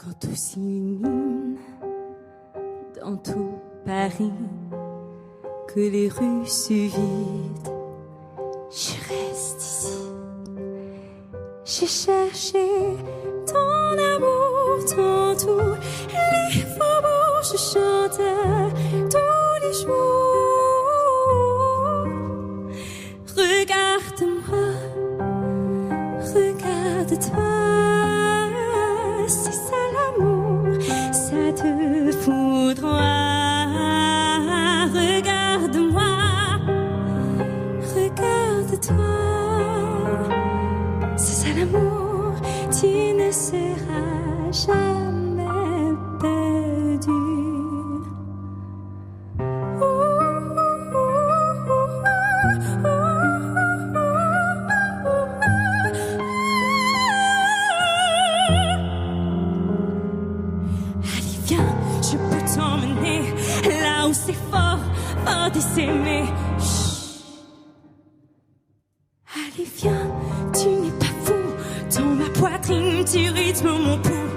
Quand tout s'illumine dans tout Paris, que les rues se vident, je reste ici. J'ai cherché ton amour dans tous les faubourgs, je chante tous les jours. Regarde-moi, regarde-toi. C'est ça l'amour, ça te foudroie. Regarde-moi, regarde-toi. C'est ça l'amour, tu ne seras jamais perdu. Je peux t'emmener là où c'est fort, fort de s'aimer. Allez viens, tu n'es pas fou. Dans ma poitrine, tu rythmes mon pouls.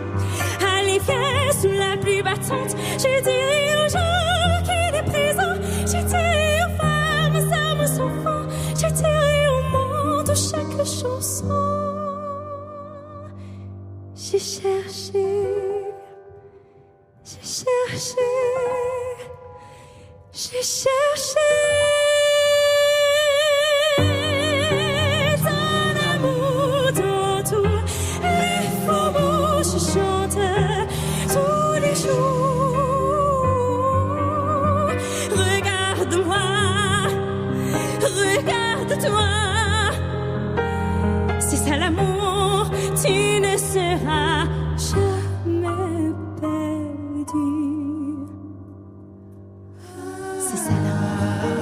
Allez viens, sous la pluie battante, je dirai aux gens qu'il est présent. Je dirai aux femmes, aux hommes, aux enfants, je dirai au monde chaque chanson. J'ai cherché. J'ai cherché ton amour dans tous les faubourgs, je chante tous les jours. Regarde-moi, regarde-toi, c'est ça l'amour, tu ne seras jamais perdu. C'est ça l'amour.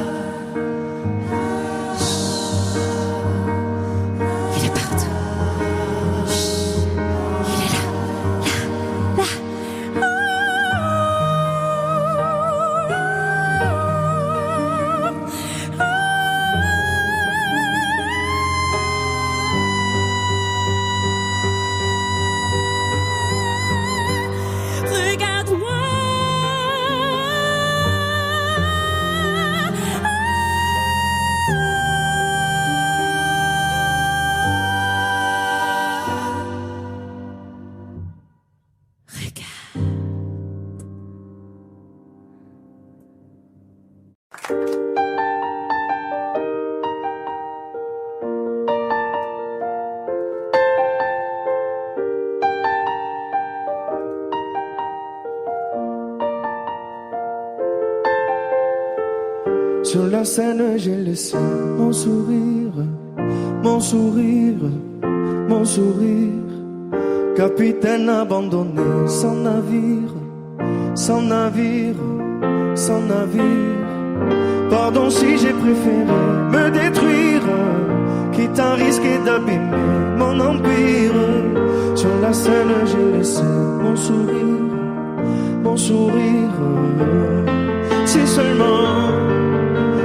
Il est partout. Il est là, là, là. Regarde-moi. Sur la scène, j'ai laissé mon sourire, mon sourire, mon sourire. Capitaine abandonné, sans navire, sans navire, sans navire. Pardon si j'ai préféré me détruire, quitte à risquer d'abîmer mon empire. Sur la scène, j'ai laissé mon sourire, mon sourire. Si seulement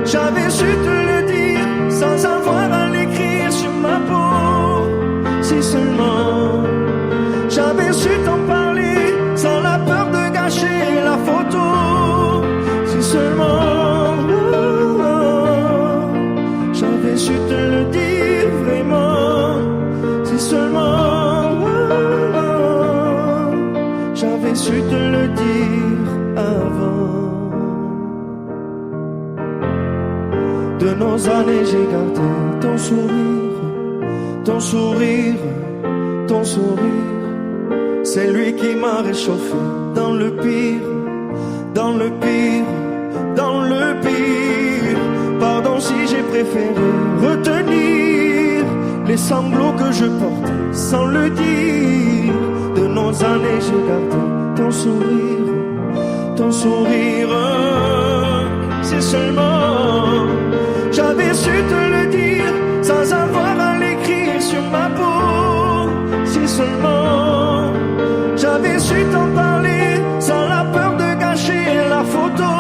j'avais su te le dire sans avoir à l'écrire sur ma peau. Si seulement j'avais su t'en parler sans la peur de gâcher la photo. Si seulement j'avais su te le dire vraiment. Si seulement j'avais su te le dire avant. De nos années, j'ai gardé ton sourire, ton sourire, ton sourire. C'est lui qui m'a réchauffé dans le pire, dans le pire, dans le pire. Pardon si j'ai préféré retenir les sanglots que je portais sans le dire. De nos années, j'ai gardé ton sourire, ton sourire. C'est seulement j'avais su te le dire sans avoir à l'écrire sur ma peau. Si seulement j'avais su t'en parler sans la peur de gâcher la photo.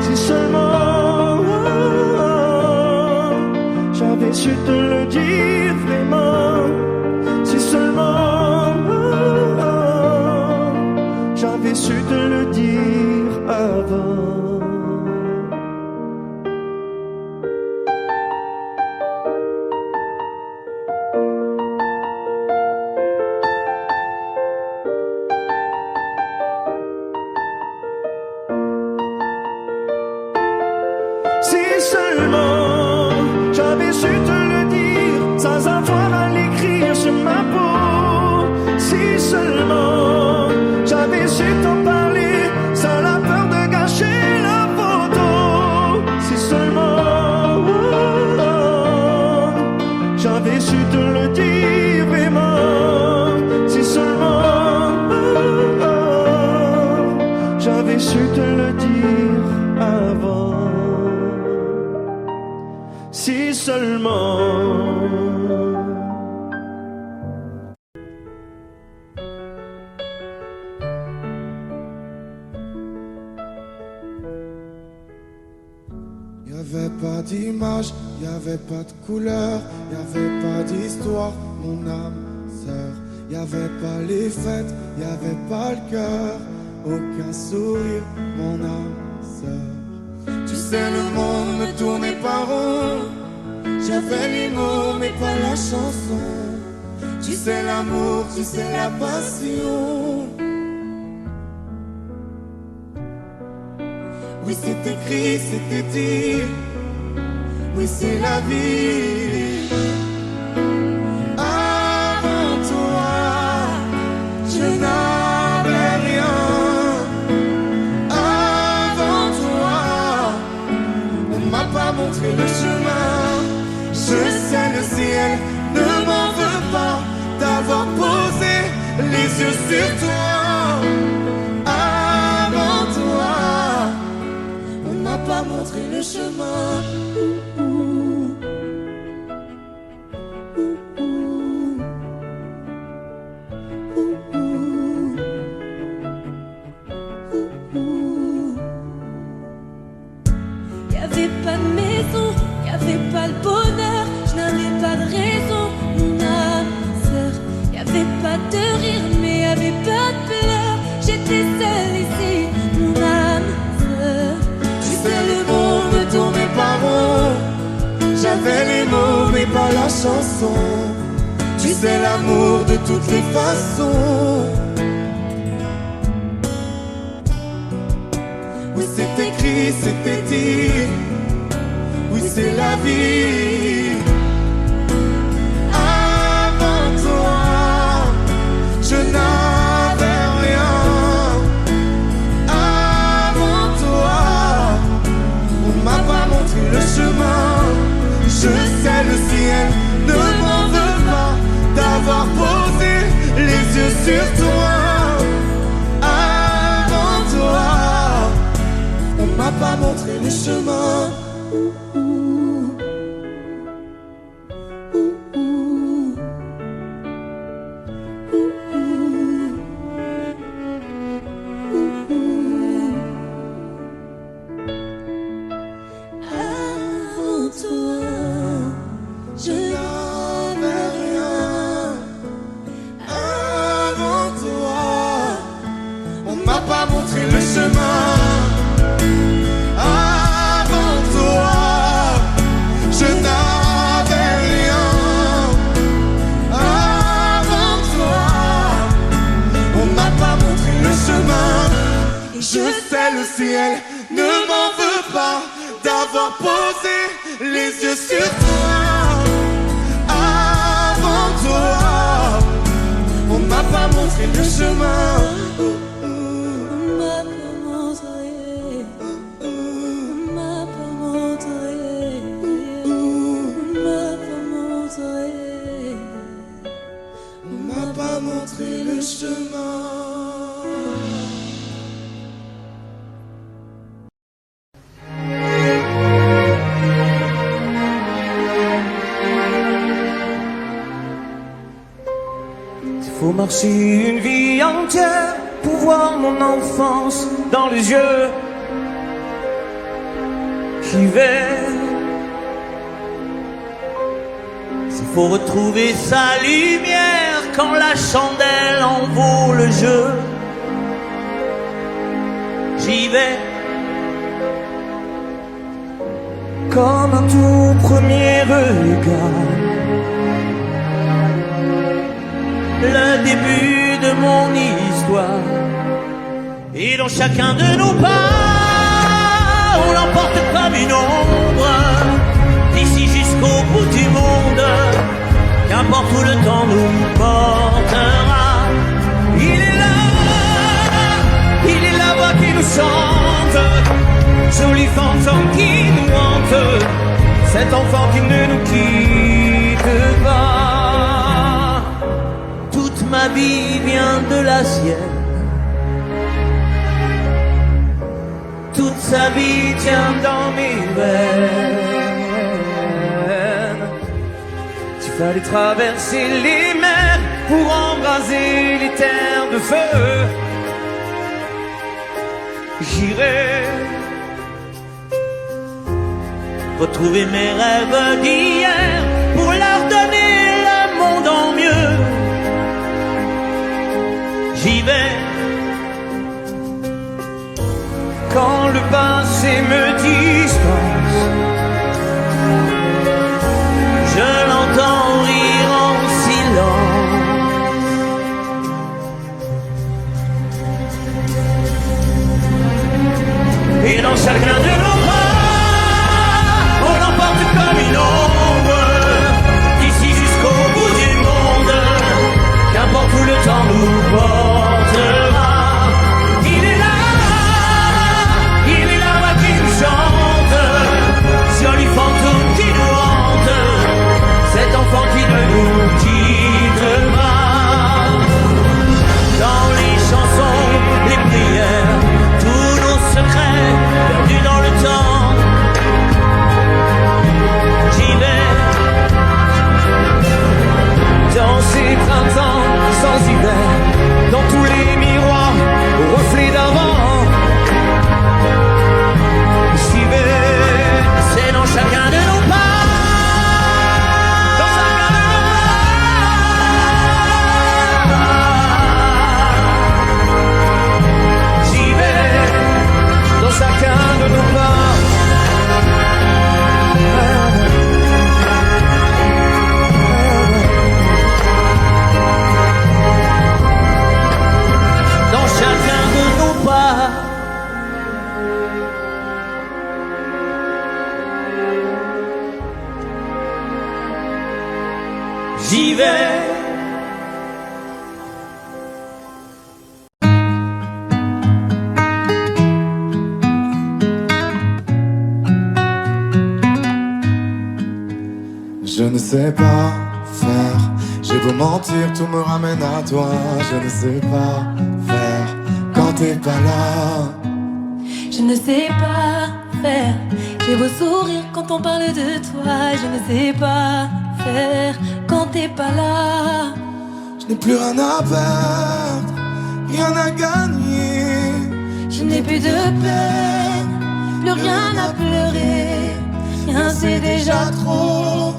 Si seulement j'avais su te le dire vraiment. Si seulement pas d'image, y avait pas de couleur, y avait pas d'histoire, mon âme sœur. Y avait pas les fêtes, y avait pas le cœur, aucun sourire, mon âme sœur. Tu sais, le monde ne tournait pas rond, j'avais les mots mais pas la chanson. Tu sais l'amour, tu sais la passion. Oui, c'est écrit, c'était dit. Oui, c'est la vie. Avant toi, je n'avais rien. Avant toi, on m'a pas montré le chemin. Je sais, le ciel ne m'en veut pas d'avoir posé les yeux sur toi. Avant toi, on m'a pas montré le chemin. Y'avait pas de maison, y'avait pas le bonheur, je n'avais pas de raison, mon âme sœur. Y'avait pas de rire, mais y'avait pas de pleurs. J'étais seule ici, mon âme sœur. Tu sais, le monde ne tournait pas rond, j'avais les mots mais pas la chanson. Tu sais, l'amour de toutes les façons. Oui, c'est écrit, c'était dit. Oui, c'est la vie. Avant toi, je n'avais rien. Avant toi, on m'a pas montré le chemin. Je sais, le ciel ne m'en veut pas d'avoir posé les yeux sur toi. Avant toi, on m'a pas montré le chemin. Avant toi, Je n'avais rien. Avant toi, on m'a pas montré le chemin. Avant toi, je n'avais rien. Avant toi, on m'a pas montré le chemin. Je sais, le ciel ne m'en veut pas d'avoir posé les yeux sur toi. Avant toi, on m'a pas montré le chemin. on m'a pas montré, on m'a pas montré, on m'a pas montré, On m'a pas montré le chemin. Faut marcher une vie entière pour voir mon enfance dans les yeux. J'y vais. S'il faut retrouver sa lumière quand la chandelle en vaut le jeu. J'y vais. Comme un tout premier regard, le début de mon histoire. Et dans chacun de nos pas, on l'emporte comme une ombre, d'ici jusqu'au bout du monde. Qu'importe où le temps nous portera, il est la voix qui nous chante, joli fantôme qui nous hante, cet enfant qui ne nous quitte pas. Toute ma vie vient de la sienne, toute sa vie tient dans mes veines. Tu fallait traverser les mers pour embraser les terres de feu. J'irai retrouver mes rêves d'hier pour leur donner le monde en mieux. J'y vais quand le passé me dispense. Je l'entends rire en silence. Et dans chacun de nos pas, on l'emporte comme une ombre, d'ici jusqu'au bout du monde, qu'importe où le temps nous portera. Il est là, moi qui nous chante, joli fantôme qui nous hante, cet enfant qui ne nous quitte pas. Dans les chansons, les prières, tous nos secrets perdus dans le temps. J'y vais dans ces printemps sans hiver, dans tous les miroirs aux reflets d'avant. J'y vais, c'est dans chacun de nos pas, dans chacun de nos pas. J'y vais dans chacun de nos pas. Dans chacun de nos pas. J'y vais. Je ne sais pas faire, j'ai beau mentir, tout me ramène à toi. Je ne sais pas faire quand t'es pas là. Je ne sais pas faire, j'ai beau sourire quand on parle de toi. Je ne sais pas faire quand t'es pas là. Je n'ai plus rien à perdre, rien à gagner. Je n'ai plus de peine, plus rien à pleurer. Rien c'est déjà trop,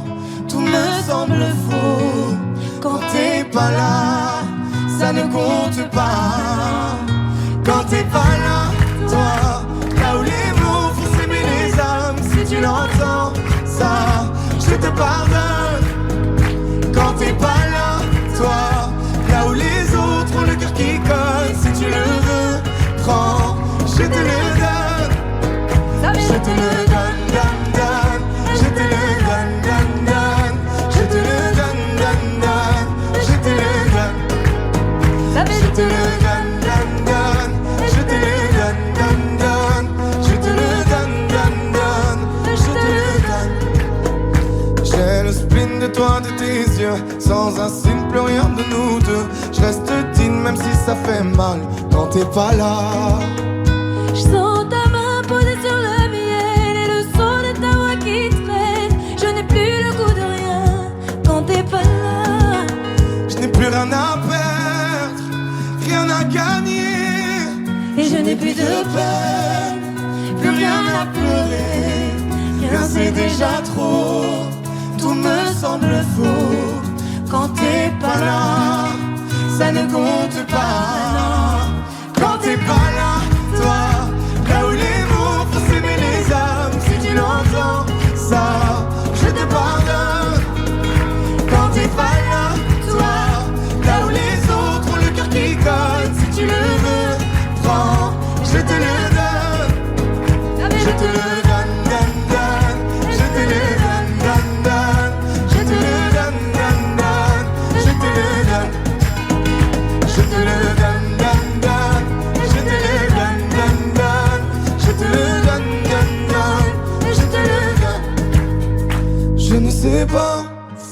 tout me semble faux. Quand t'es pas là, ça ne compte pas. Quand t'es pas là, toi, là où les mots font s'aimer les âmes. Si tu l'entends, ça, je te pardonne. Quand t'es pas là, toi, là où les autres ont le cœur qui colle. Si tu le veux, prends, je te le donne. Je te le donne, donne, donne. Je te le donne, donne, donne. Je te le donne, donne, donne. Je te le donne. Je te le donne, donne, donne. Je te le donne, donne, donne. Je te le donne, donne, donne. Je te le donne. J'ai le spin de toi, de tes yeux. Sans un signe, plus rien de nous deux. Je reste digne même si ça fait mal quand t'es pas là. Je sens ta main posée sur le miel et le son de ta voix qui traîne. Je n'ai plus le goût de rien quand t'es pas là. Je n'ai plus rien à perdre, rien à gagner. Et je n'ai plus de peine, plus rien à pleurer. Rien c'est déjà trop, tout me semble faux. Quand t'es pas là, ça ne compte pas. Quand t'es pas là, toi, là où les mots font s'aimer les âmes. Si tu l'entends, ça, je te pardonne. Quand t'es pas là, toi, là où les autres ont le cœur qui colle. Si tu le veux, prends, je te le donne. Je te le donne, donne, donne. Je te le donne, donne, donne. Je te le donne, donne, donne. Je te le donne. Je te le donne, donne, donne. Je te le donne, donne, donne. Je te le donne, donne, donne. Je te le donne. Je ne sais pas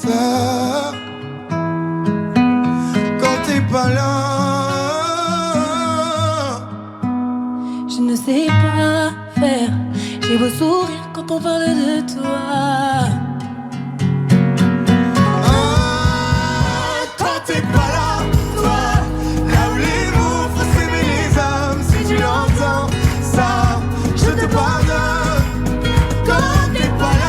faire quand t'es pas là. Je ne sais pas faire, j'ai beau sourire quand on parle de toi. Quand t'es pas là, toi, là où les mots font s'aimer les âmes. Si tu l'entends, ça, je te pardonne. Quand t'es pas là,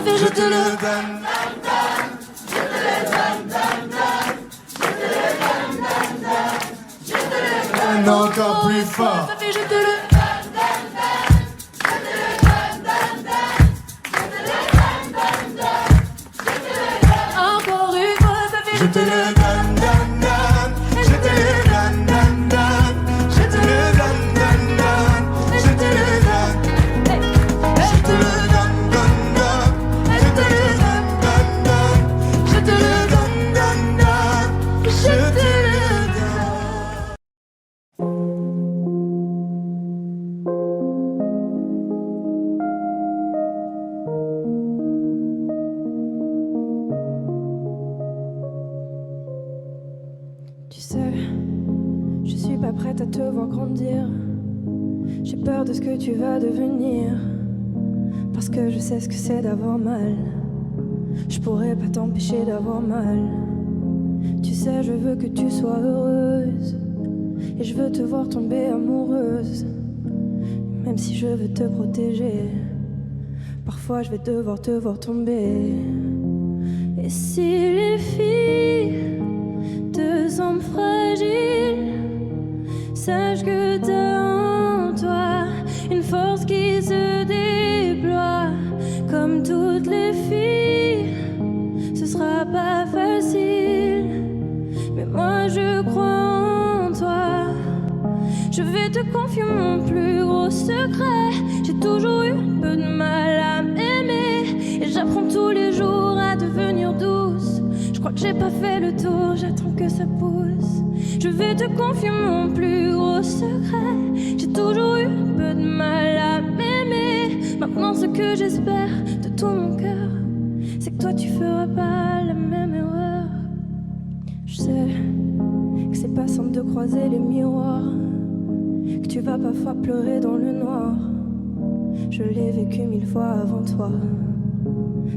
fait je te le donne. Encore plus fort. Ça fait je te le encore une fois, ça fait Je te le donne, donne, donne. Je te le donne, donne, donne. Je te le donne, donne, donne. Je te le donne. Je te le donne, donne, donne. Je te le donne, donne, donne. Je te le donne, donne, donne. Je te le donne. Tu sais, je suis pas prête à te voir grandir. J'ai peur de ce que tu vas devenir. Parce que je sais ce que c'est d'avoir mal. Je pourrais pas t'empêcher d'avoir mal. Tu sais, je veux que tu sois heureuse. Et je veux te voir tomber amoureuse. Même si je veux te protéger, parfois je vais devoir te voir tomber. Et si les filles te semblent fragiles, sache que t'as en toi une force qui se déploie. Comme toutes les filles, ce sera pas facile, mais moi je crois en toi. Je vais te confier mon plus gros secret. J'ai toujours eu un peu de mal à m'aimer, et j'apprends tous les jours à devenir douce. Je crois que j'ai pas fait le tour, j'attends que ça pousse. Je vais te confier mon plus gros secret. J'ai toujours eu un peu de mal à m'aimer. Maintenant ce que j'espère de tout mon cœur, c'est que toi tu feras pas la même erreur. Je sais que c'est pas simple de croiser les miroirs, que tu vas parfois pleurer dans le noir. Je l'ai vécu 1000 fois avant toi,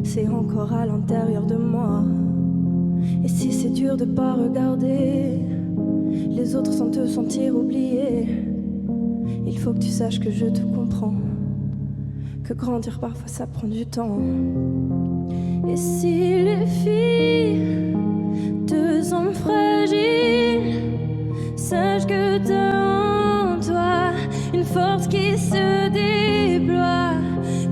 c'est encore à l'intérieur de moi. Et si c'est dur de pas regarder les autres sans te sentir oublié, il faut que tu saches que je te comprends, que grandir parfois ça prend du temps. Et si les filles te semblent fragiles, sache que t'as en toi une force qui se déploie.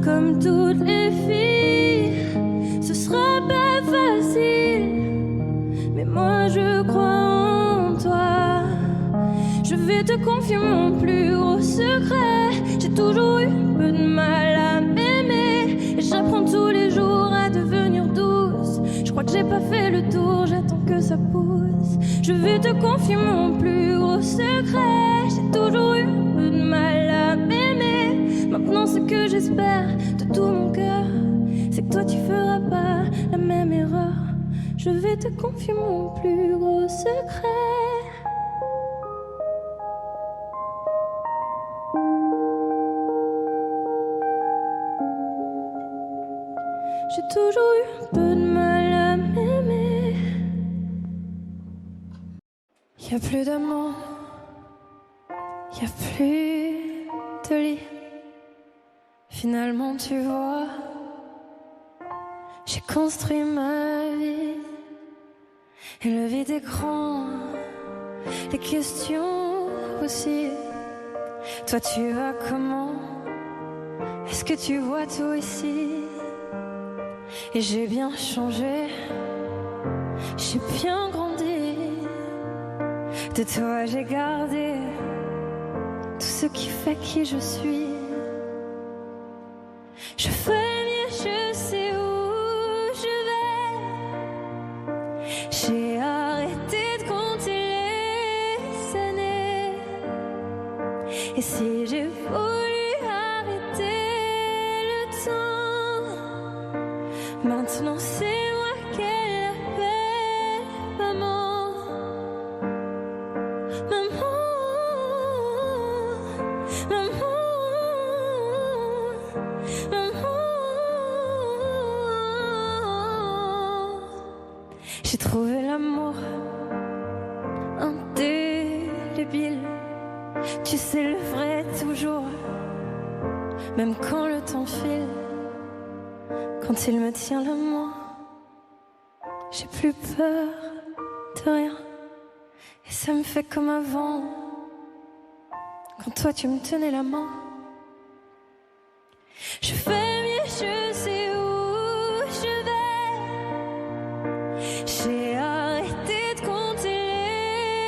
Comme toutes les filles, ce sera pas facile, mais moi je crois en toi. Je vais te confier mon plus gros secret. J'ai toujours eu un peu de mal à m'aimer, et j'apprends tous les jours à devenir douce. Je crois que j'ai pas fait le tour, j'attends que ça pousse. Je vais te confier mon plus gros secret. J'ai toujours eu un peu de mal à m'aimer. Maintenant ce que j'espère de tout mon cœur, c'est que toi tu feras pas la même erreur. Je vais te confier mon plus gros secret. J'ai toujours eu un peu de mal à m'aimer. Y'a plus d'amour, y'a plus de lit. Finalement tu vois, j'ai construit ma vie. Et le vide est grand, les questions aussi. Toi tu vas comment? Est-ce que tu vois tout ici? Et j'ai bien changé, j'ai bien grandi. De toi j'ai gardé tout ce qui fait qui je suis. Je fais mieux, je sais où je vais. J'ai arrêté de compter les années. Et si j'ai voulu arrêter le temps, maintenant c'est moi qu'elle appelle maman. Maman, maman, maman. J'ai trouvé l'amour indélébile. Tu sais le vrai toujours, même quand le temps file. quand il me tient la main. J'ai plus peur de rien, et ça me fait comme avant, quand toi tu me tenais la main. Je fais mieux, je sais où je vais. J'ai arrêté de compter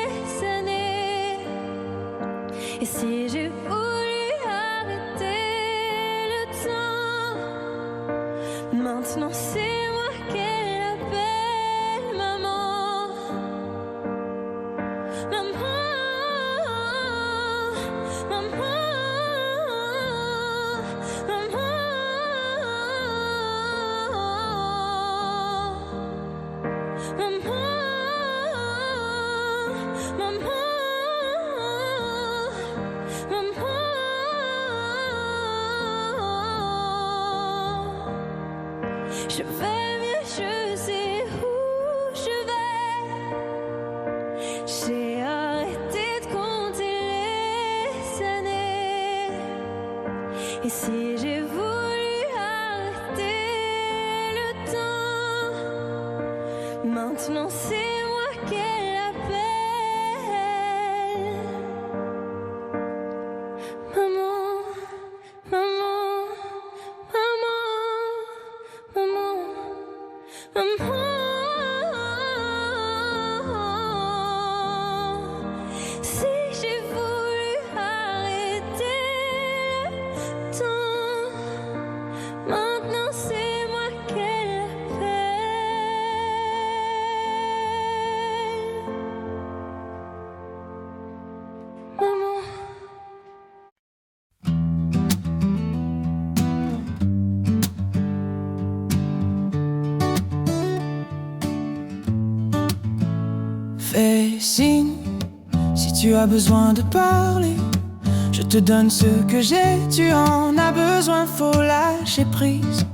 les années, et si j'ai voulu arrêter le temps, maintenant c'est moi qu'elle appelle maman. Maman, maman, maman, je vais mieux, je sais où je vais. J'ai arrêté de compter les années, et si j'ai voulu arrêter le temps, maintenant c'est moi qu'elle appelle maman, maman, maman, maman, maman. Si j'ai voulu arrêter le temps, maintenant c'est moi qu'elle appelle maman. Fais signe si tu as besoin de parler. Je te donne ce que j'ai, tu en as besoin, faut lâcher prise.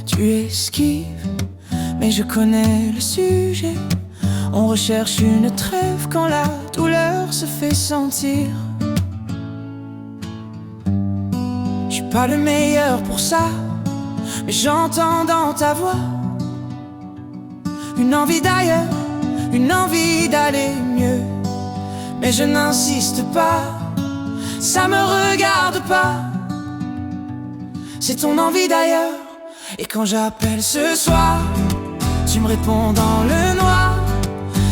Tu esquives, mais je connais le sujet. On recherche une trêve quand la douleur se fait sentir. Je suis pas le meilleur pour ça, mais j'entends dans ta voix une envie d'ailleurs, une envie d'aller mieux. Mais je n'insiste pas, ça me regarde pas. C'est ton envie d'ailleurs. Et quand j'appelle ce soir, tu me réponds dans le noir.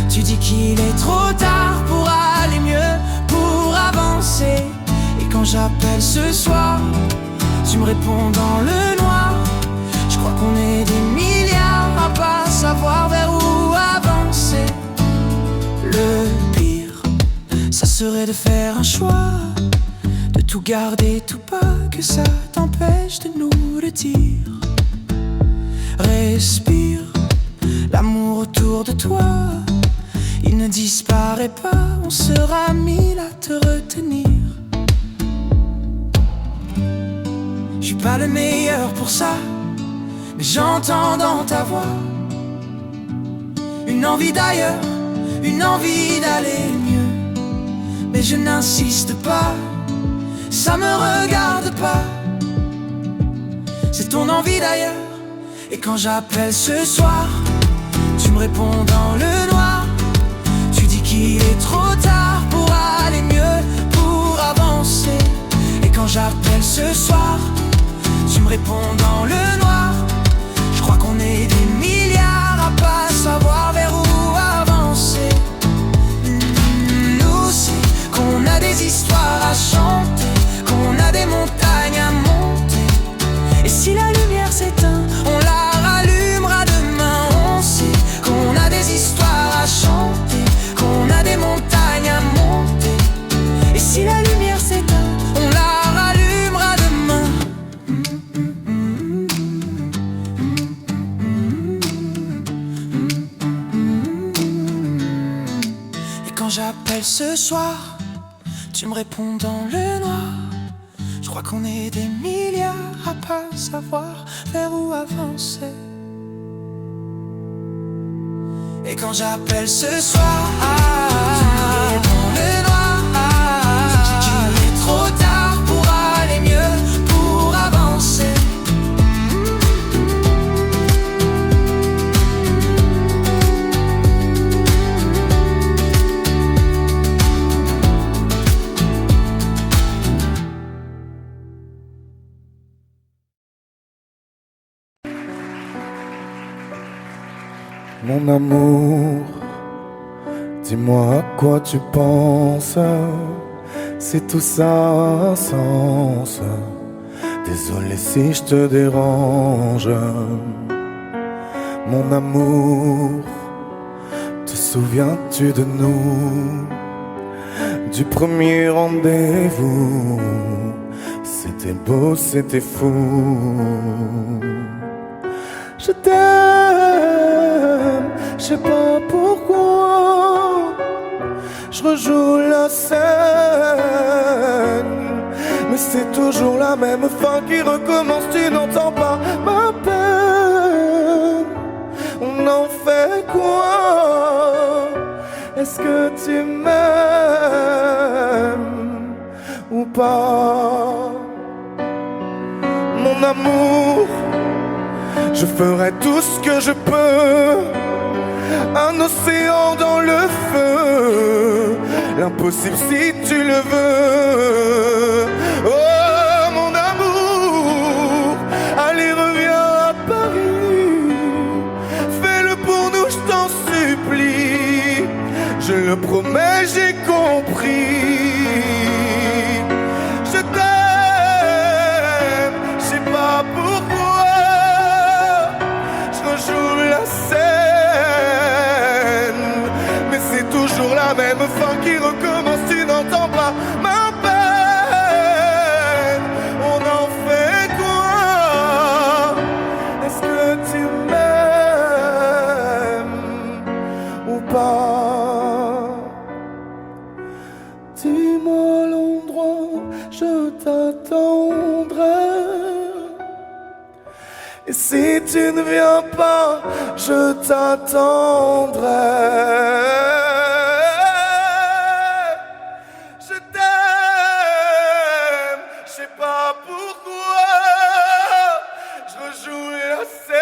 Tu dis qu'il est trop tard pour aller mieux, pour avancer. Et quand j'appelle ce soir, tu me réponds dans le noir. Je crois qu'on est des milliards à pas savoir vers où avancer. Le pire, ça serait de faire un choix, de tout garder, tout pas, que ça t'empêche de nous le dire. Respire, l'amour autour de toi, il ne disparaît pas, on sera mille à te retenir. Je suis pas le meilleur pour ça, mais j'entends dans ta voix une envie d'ailleurs, une envie d'aller mieux. Mais je n'insiste pas, ça me regarde pas. C'est ton envie d'ailleurs. Et quand j'appelle ce soir, tu me réponds dans le noir. Tu dis qu'il est trop tard pour aller mieux, pour avancer. Et quand j'appelle ce soir, tu me réponds dans le noir. Je crois qu'on est des milliards à pas savoir vers où avancer. Nous c'est qu'on a des histoires à chanter, qu'on a des montagnes à monter. Et si la lumière s'éteint, on la rallumera demain. On sait qu'on a des histoires à chanter, qu'on a des montagnes à monter. Et si la lumière s'éteint, on la rallumera demain. Et quand j'appelle ce soir, tu me réponds dans le noir. Je crois qu'on est des milliards à pas savoir vers où avancer. Et quand j'appelle ce soir, tu me réponds le noir. Je dis qu'il est trop tard pour aller mieux, pour avancer. Mon amour, dis-moi à quoi tu penses. Si tout ça a un sens. Désolé si je te dérange. Mon amour, te souviens-tu de nous? Du premier rendez-vous. C'était beau, c'était fou. Je t'aime, je sais pas pourquoi. Je rejoue la scène, mais c'est toujours la même fin qui recommence. Tu n'entends pas ma peine. On en fait quoi? Est-ce que tu m'aimes ou pas? Mon amour, je ferai tout ce que je peux. Un océan dans le feu, l'impossible si tu le veux. Oh mon amour, allez reviens à Paris. Fais-le pour nous, je t'en supplie. Je le promets, j'ai compris. Je t'aime, je sais pas pourquoi. Je rejoue la scène, mais c'est toujours la même fin qui recommence. Tu n'entends pas ma peine. On en fait quoi? Est-ce que tu m'aimes ou pas? Dis-moi l'endroit, je t'attendrai. Et si tu ne viens pas, je t'attendrai. Je t'aime, je sais pas pourquoi. Je rejoue la scène,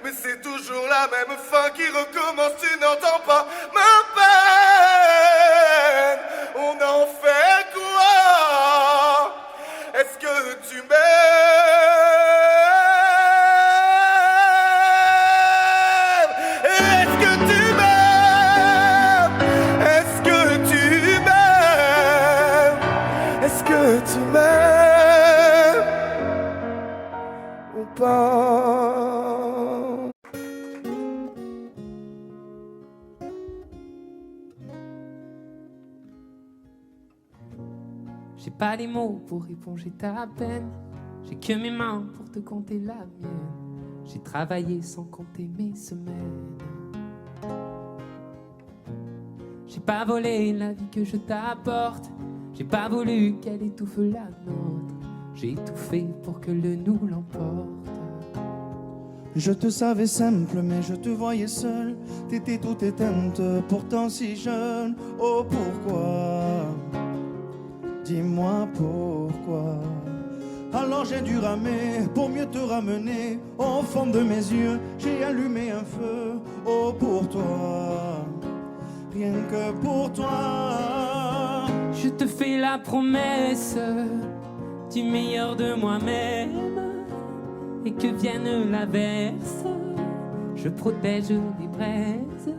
mais c'est toujours la même fin qui recommence. Tu n'entends pas ma peine. On en fait quoi? Est-ce que tu m'aimes? Est-ce que tu m'aimes? Est-ce que tu m'aimes? Est-ce que tu m'aimes ou pas? J'ai pas les mots pour éponger ta peine. J'ai que mes mains pour te compter la mienne. J'ai travaillé sans compter mes semaines. J'ai pas volé la vie que je t'apporte. J'ai pas voulu qu'elle étouffe la nôtre. J'ai tout fait pour que le nous l'emporte. Je te savais simple, mais je te voyais seule. T'étais toute éteinte, pourtant si jeune. Oh pourquoi? Dis-moi pourquoi. Alors j'ai dû ramer pour mieux te ramener. Au fond de mes yeux, j'ai allumé un feu. Oh pour toi, rien que pour toi. Je te fais la promesse du meilleur de moi-même. Et que vienne l'averse, je protège les braises.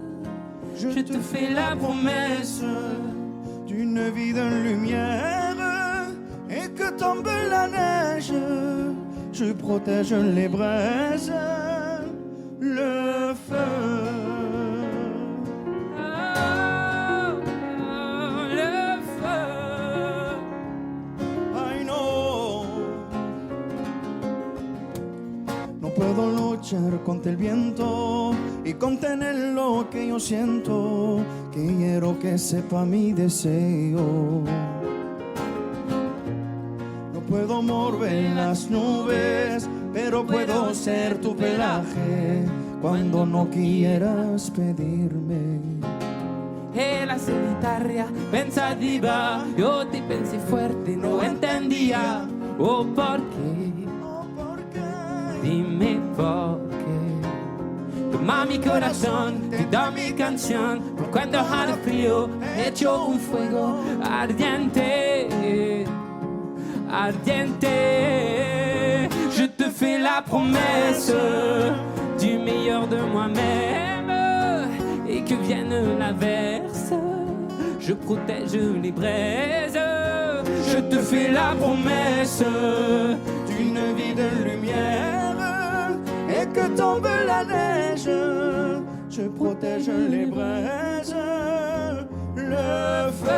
Je te fais la promesse d'une vie de lumière. Et que tombe la neige, je protège les braises, le feu. Le feu. I know. No puedo luchar contra el viento y contener lo que yo siento. Quiero que sepa mi deseo. No puedo mover las nubes, pero puedo ser tu pelaje cuando no quieras pedirme. E la solitaria pensativa, yo te pensé fuerte, no entendía. Oh, ¿por qué? Dime por qué. Toma mi corazón, te da mi canción. Por cuando haga frío, hecho un fuego ardiente, ardiente. Je te fais la promesse du meilleur de moi-même. Et que vienne l'averse, je protège les braises. Je te fais la promesse d'une vie de lumière. Et que tombe la neige, je protège les braises. Le feu.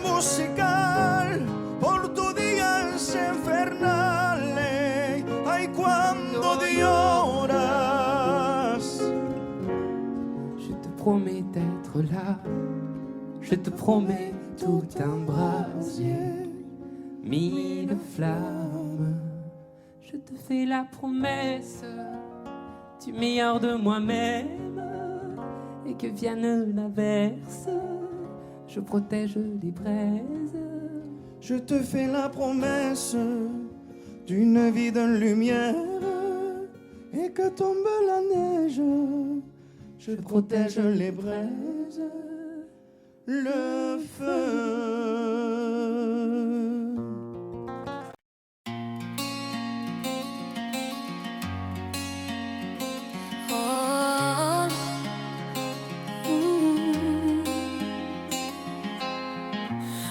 Musical por tu días infernales. Ay, cuando lloras. Je te promets d'être là. Je te promets tout un brasier, 1000 flammes. Je te fais la promesse du meilleur de moi-même. Et que vienne l'averse, je protège les braises. Je te fais la promesse d'une vie de lumière. Et que tombe la neige, je protège les braises. Le feu.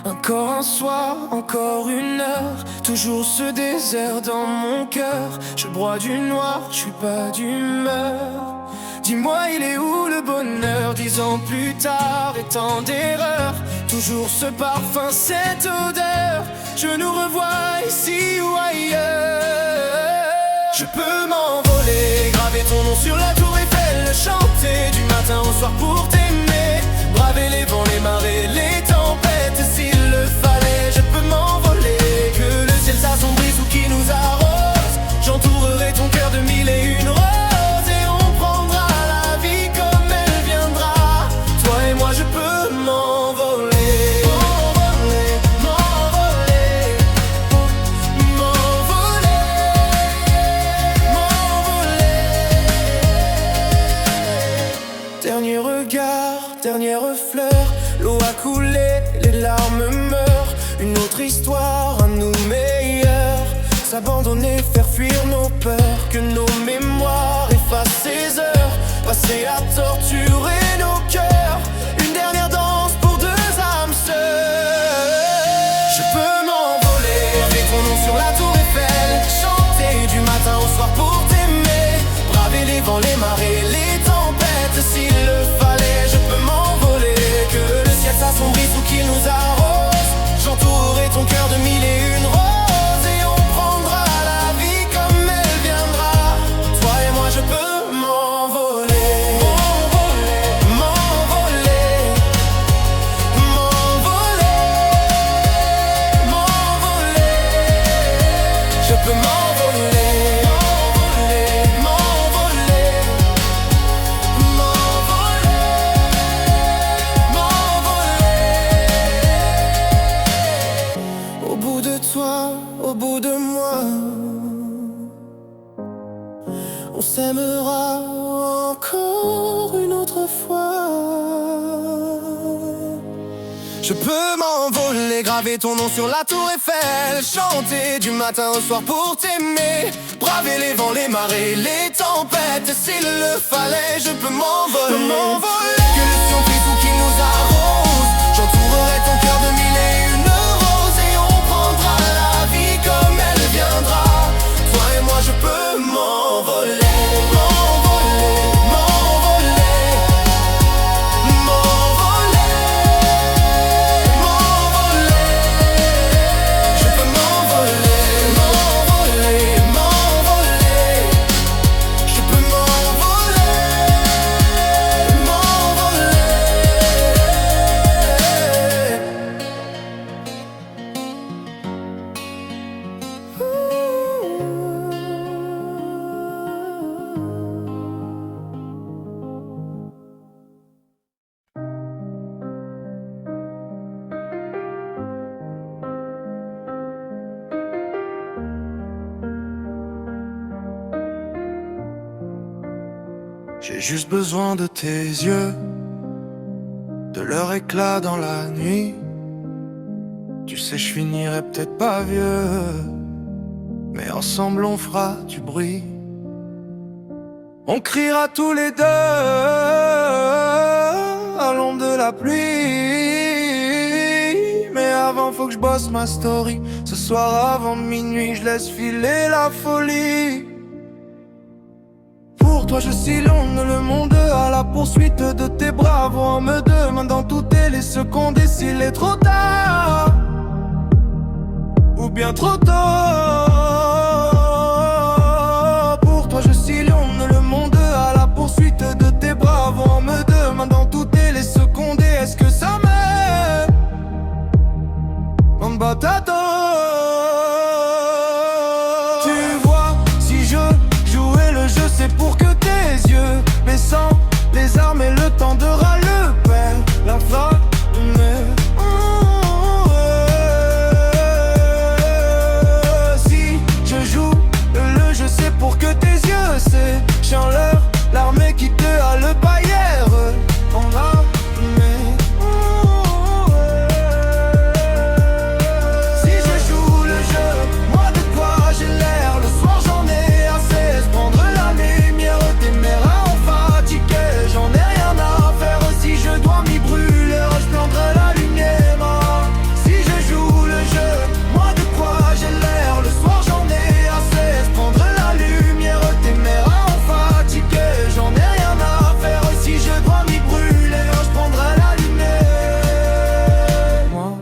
Encore un soir, encore une heure, toujours ce désert dans mon cœur. Je broie du noir, je suis pas d'humeur. Dis-moi, il est où le bonheur? 10 ans plus tard, et tant d'erreurs, toujours ce parfum, cette odeur. Je nous revois ici ou ailleurs. Je peux m'envoler, graver ton nom sur la tour Eiffel, chanter du matin au soir pour t'aimer, braver les vents, les marées, les tempêtes, s'il le fallait. Je peux m'envoler, que le ciel s'assombrisse ou qui nous arrose. J'entourerai ton cœur de 1001 roses, et on prendra la vie comme elle viendra. Toi et moi, je peux m'envoler. Dernier regard, dernière fleur, l'eau a coulé, les larmes meurent. Une autre histoire, à nous meilleurs. S'abandonner, faire fuir nos peurs, que nos mémoires effacent ces heures passées à torturer nos cœurs. Une dernière danse pour deux âmes sœurs. Je peux m'envoler avec ton nom sur la tour Eiffel, chanter du matin au soir pour t'aimer, braver les vents, les marées, les tempêtes, s'il le fallait. Je peux m'envoler, que le ciel s'assombrisse ou qu'il nous arrose. J'entourerai ton cœur de 1001 roses, et on prendra la vie comme elle viendra. Toi et moi, je peux m'envoler. M'envoler, m'envoler, m'envoler, m'envoler. Je peux m'envoler. Au bout de moi, on s'aimera encore une autre fois. Je peux m'envoler, graver ton nom sur la tour Eiffel, chanter du matin au soir pour t'aimer, braver les vents, les marées, les tempêtes, s'il le fallait. Je peux m'envoler, que le ciel brise ou qu'il nous arrose. J'entourerai ton cœur de 1001 roses, et on prendra la vie comme elle viendra. Toi et moi, je peux m'envoler. J'ai juste besoin de tes yeux, de leur éclat dans la nuit. Tu sais, je finirai peut-être pas vieux, mais ensemble on fera du bruit. On criera tous les deux à l'ombre de la pluie. Mais avant faut que je bosse ma story. Ce soir avant minuit je laisse filer la folie. Pour toi je sillonne le monde à la poursuite de tes bras. On me demandant toutes les secondes et s'il est trop tard ou bien trop tôt. Pour toi je sillonne le monde à la poursuite de tes bras. On me demandant toutes les secondes et est-ce que ça m'aime en batado. Tu vois, si je jouais le jeu c'est pour que tes yeux, mais sans les armes et le temps de ras le père, la frappe pour que tes yeux s'échangent leur l'armée qui te a le paillère. On va si je joue le jeu, moi de quoi j'ai l'air. Le soir j'en ai assez, prendre la lumière des mers en fatigué. J'en ai rien à faire si je dois m'y brûler. Je prendrai la lumière. Si je joue le jeu, moi de quoi j'ai l'air. Le soir j'en ai assez, prendre la lumière des mers en fatigué. J'en ai rien à faire si je dois m'y brûler. Je prendrai la lumière. Moi,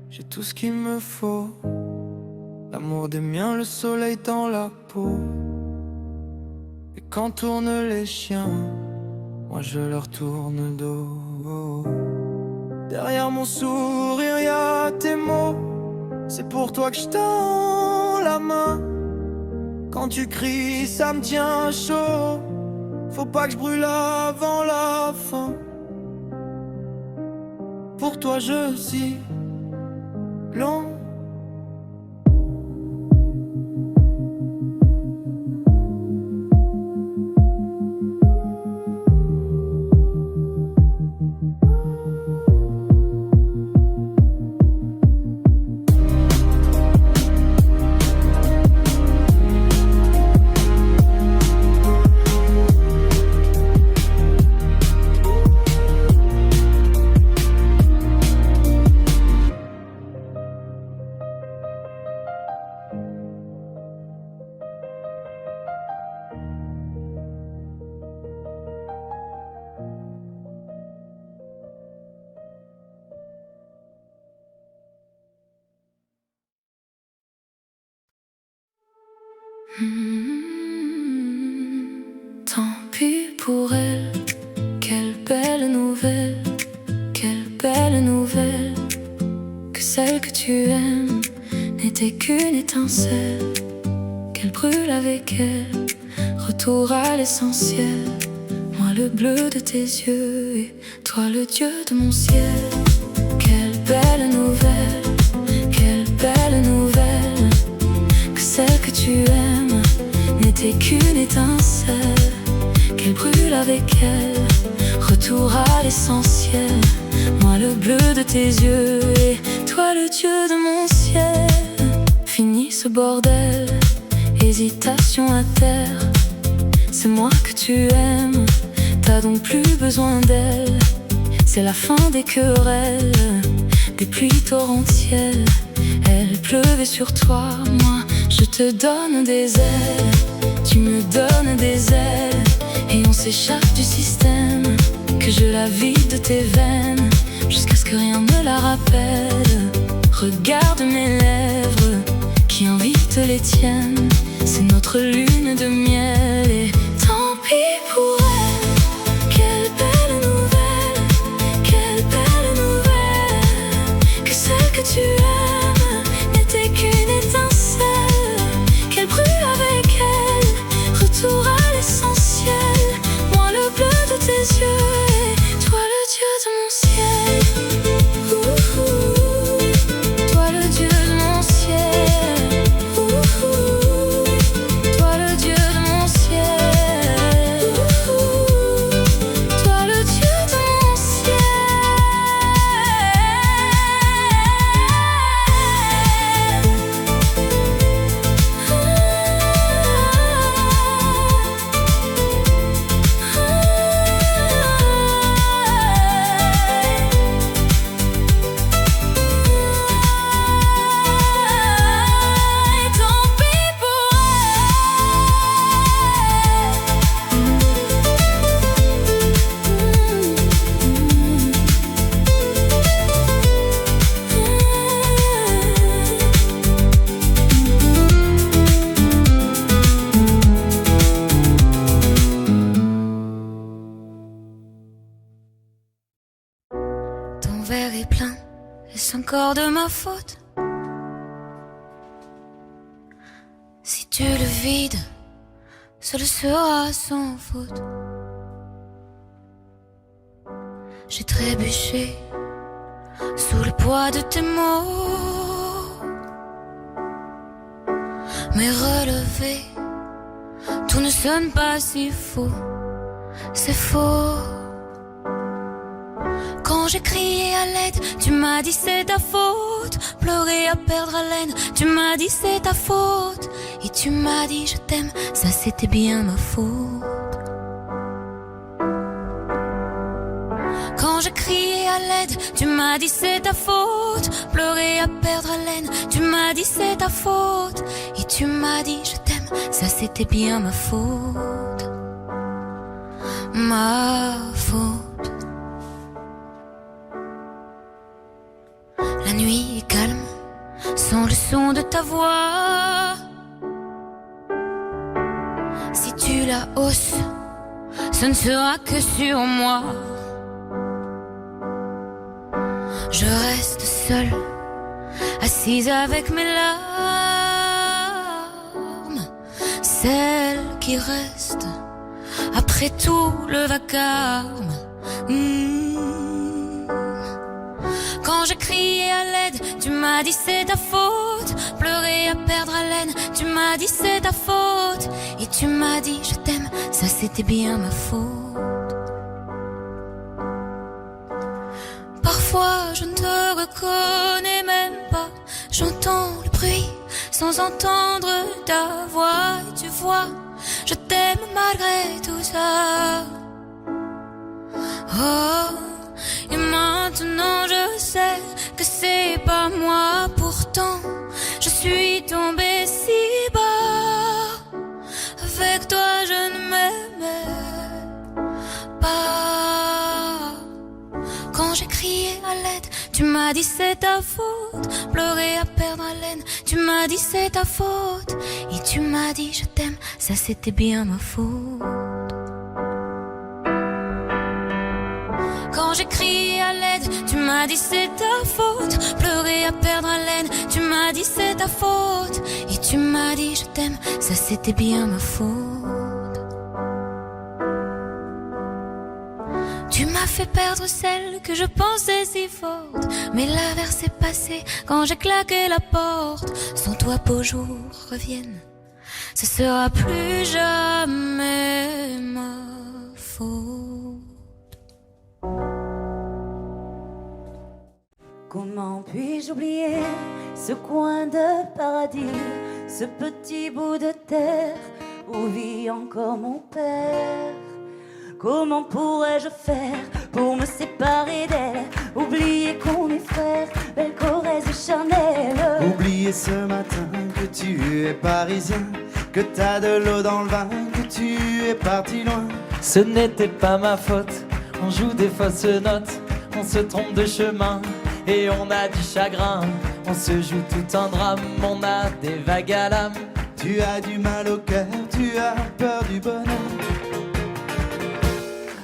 j'ai tout ce qu'il me faut. L'amour des miens, le soleil dans la peau. Et quand tournent les chiens, moi je leur tourne dos. Derrière mon sourire y'a tes mots. C'est pour toi que je tends la main. Quand tu cries ça me tient chaud. Faut pas que je brûle avant la fin. Pour toi je suis long. Tant pis pour elle, quelle belle nouvelle, quelle belle nouvelle. Que celle que tu aimes n'était qu'une étincelle, qu'elle brûle avec elle. Retour à l'essentiel, moi le bleu de tes yeux et toi le Dieu de mon ciel. Quelle belle nouvelle, quelle belle nouvelle. Que celle que tu aimes n'était qu'une étincelle, qu'elle brûle avec elle. Retour à l'essentiel, moi le bleu de tes yeux et toi le Dieu de mon ciel. Fini ce bordel, hésitation à terre. C'est moi que tu aimes, t'as donc plus besoin d'elle. C'est la fin des querelles, des pluies torrentielles. Elle pleuvait sur toi, moi je te donne des ailes. Tu me donnes des ailes et on s'échappe du système. Que je la vide de tes veines jusqu'à ce que rien ne la rappelle. Regarde mes lèvres qui invitent les tiennes. C'est notre lune de miel et tant pis pour elle. Quelle belle nouvelle, quelle belle nouvelle. Que celle que tu aimes n'était qu'une étincelle, qu'elle brûle avec elle. Retour à l'essentiel, moi le bleu de tes yeux et toi le Dieu de mon ciel. Toi le Dieu de mon ciel. Toi le Dieu de mon ciel. encore de ma faute. Si tu le vides, ce le sera sans faute. J'ai trébuché sous le poids de tes mots, mais relevé, tout ne sonne pas si faux. C'est faux. Quand j'ai crié à l'aide, tu m'as dit c'est ta faute. Pleurer à perdre haleine, tu m'as dit c'est ta faute. Et tu m'as dit je t'aime, ça c'était bien ma faute. Quand j'ai crié à l'aide, tu m'as dit c'est ta faute. Pleurer à perdre haleine, tu m'as dit c'est ta faute. Et tu m'as dit je t'aime, ça c'était bien ma faute. Ma faute. La nuit est calme, sans le son de ta voix. Si tu la hausses, ce ne sera que sur moi. Je reste seule, assise avec mes larmes, celles qui restent après tout le vacarme. Quand j'ai crié à l'aide, tu m'as dit c'est ta faute. Pleurer à perdre haleine, tu m'as dit c'est ta faute. Et tu m'as dit je t'aime, ça c'était bien ma faute. Parfois je ne te reconnais même pas. J'entends le bruit sans entendre ta voix. Et tu vois, je t'aime malgré tout ça. Oh, et maintenant je sais que c'est pas moi. Pourtant je suis tombée si bas. Avec toi je ne m'aimais pas. Quand j'ai crié à l'aide, tu m'as dit c'est ta faute. Pleurer à perdre haleine, tu m'as dit c'est ta faute. Et tu m'as dit je t'aime, ça c'était bien ma faute. Quand j'ai crié à l'aide, tu m'as dit c'est ta faute. Pleurer à perdre haleine, tu m'as dit c'est ta faute. Et tu m'as dit je t'aime, ça c'était bien ma faute. Tu m'as fait perdre celle que je pensais si forte. Mais l'averse est passée quand j'ai claqué la porte. Sans toi beaux jours reviennent, ce sera plus jamais ma faute. Comment puis-je oublier ce coin de paradis, ce petit bout de terre où vit encore mon père? Comment pourrais-je faire pour me séparer d'elle? Oublier qu'on est frères, belle Corrèze et charnelle. Oublier ce matin que tu es parisien, que t'as de l'eau dans le vin, que tu es parti loin. Ce n'était pas ma faute, on joue des fausses notes, on se trompe de chemin et on a du chagrin. On se joue tout un drame, on a des vagues à l'âme. Tu as du mal au cœur, tu as peur du bonheur.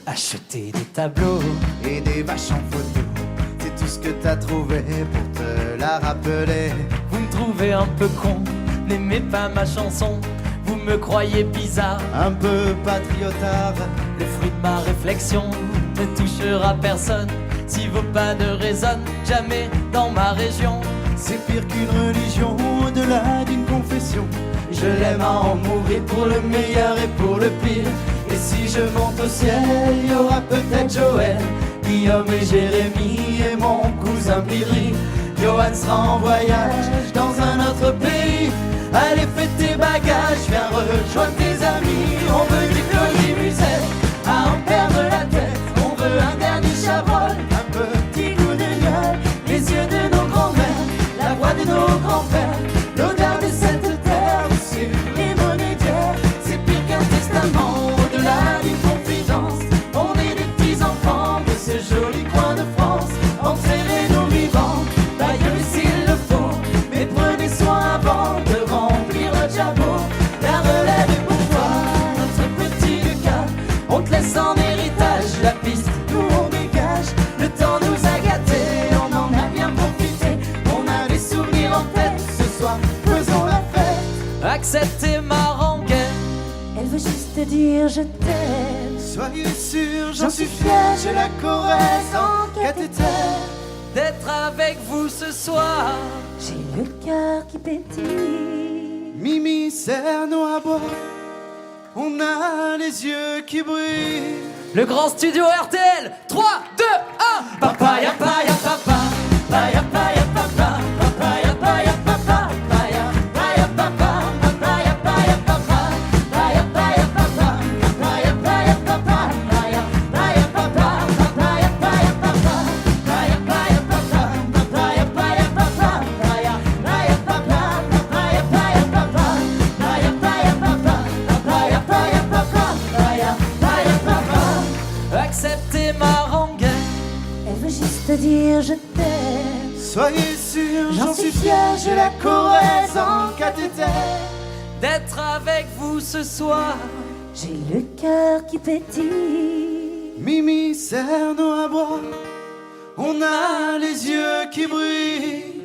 Acheter des tableaux et des vaches en photo, c'est tout ce que t'as trouvé pour te la rappeler. Vous me trouvez un peu con, n'aimez pas ma chanson. Vous me croyez bizarre, un peu patriotard. Le fruit de ma réflexion ne touchera personne si vos pas ne résonnent jamais dans ma région. C'est pire qu'une religion, au-delà d'une confession. Je l'aime à en mourir pour le meilleur et pour le pire. Et si je monte au ciel, il y aura peut-être Joël, Guillaume et Jérémy et mon cousin Billy. Johan sera en voyage dans un autre pays. Allez, fais tes bagages, viens rejoindre tes amis. On veut du Claudie Musette, à en perdre la tête. On veut un dernier Chabrol, un petit goût de gueule. Les yeux de nos grands-mères, la voix de nos grands-pères, l'odeur de cette terre sur les monétaires. C'est pire qu'un testament, au-delà d'une confidence. On est des petits-enfants de ce joli coin de France. Enterrez-nous vivants, baillez s'il le faut, mais prenez soin avant de remplir le jabot. La relève est pour toi, notre petit Lucas. On te laisse en héritage la piste, nous on dégage. Le temps nous a gâtés, on en a bien profité. soir, faisons la fête. Accepter ma rengaine. Elle veut juste te dire je t'aime. Soyez sûr, j'en suis fier, je la caresse en cathéter. D'être avec vous ce soir. J'ai le cœur qui pétille. Mimi, serre-nous à boire. On a les yeux qui brillent. Le grand studio RTL. 3, 2, 1. Papaya, paya, papa. Paya, paya, papa. Papaya, paya, papa. Paya, paya, papa. Papaya, paya, papa. Paya, paya, papa. Papaya, paya, papa. Paya, paya, papa. Papaya, paya, papa. Paya, paya, papa. Papaya, paya, papa. Paya, paya, papa. Papaya, paya, papa. Paya, paya, papa. Papaya, paya, papa. Paya, paya, papa. Accepter ma rengaine. Elle veut juste te dire je t'aime. Soyez sûr, j'en suis fier, je la caresse en cathéter. D'être avec vous ce soir. J'ai le cœur qui pétille. Mimi, serre-nous à boire. On a les yeux qui brillent.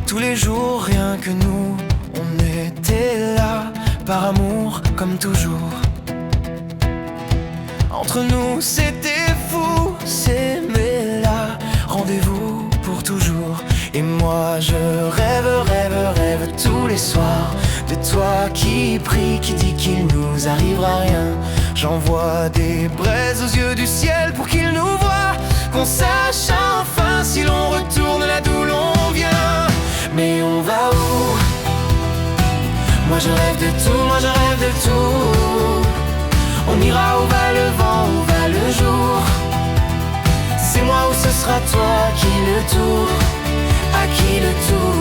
Tous les jours, rien que nous, on était là, par amour comme toujours. Entre nous, c'était fou, s'aimer là, rendez-vous pour toujours. Et moi, je rêve, rêve, rêve tous les soirs de toi qui prie, qui dit qu'il nous arrivera rien. J'envoie des braises aux yeux du ciel pour qu'il nous voie, qu'on sache enfin si l'on retourne là d'où l'on vient. Mais on va où? Moi je rêve de tout, moi je rêve de tout. On ira où va le vent, où va le jour. C'est moi ou ce sera toi, qui le tour, à qui le tour.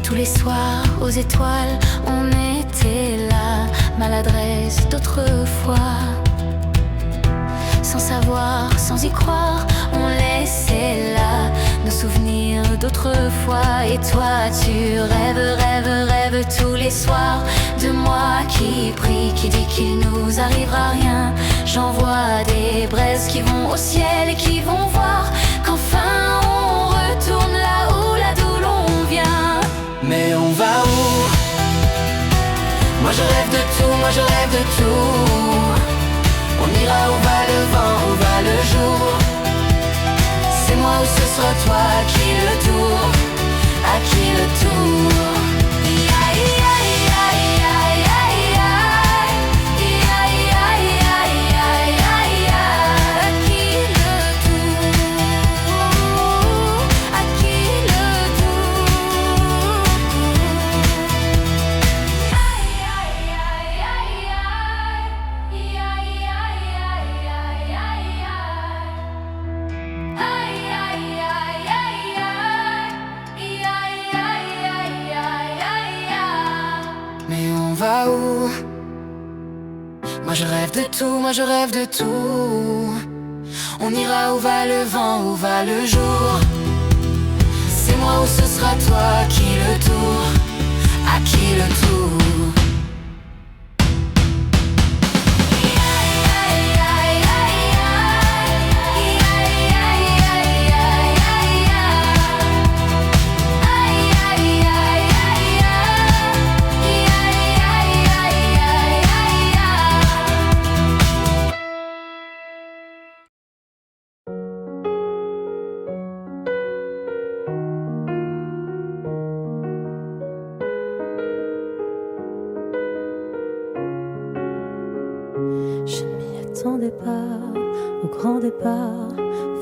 Tous les soirs aux étoiles, on était là, maladresse d'autrefois. Sans savoir, sans y croire, on laissait là nos souvenirs d'autrefois. Et toi tu rêves, rêves, rêves tous les soirs de moi qui prie, qui dit qu'il nous arrivera rien. J'envoie des braises qui vont au ciel et qui vont voir qu'enfin on retourne là d'où l'on vient. Mais on va où? Moi je rêve de tout, moi je rêve de tout. On ira où va le vent, où va le jour. C'est moi ou ce sera toi, à qui le tour, à qui le tour. Moi je rêve de tout, moi je rêve de tout. On ira où va le vent, où va le jour. C'est moi ou ce sera toi, qui le tour, à qui le tour. N'attendais pas au grand départ,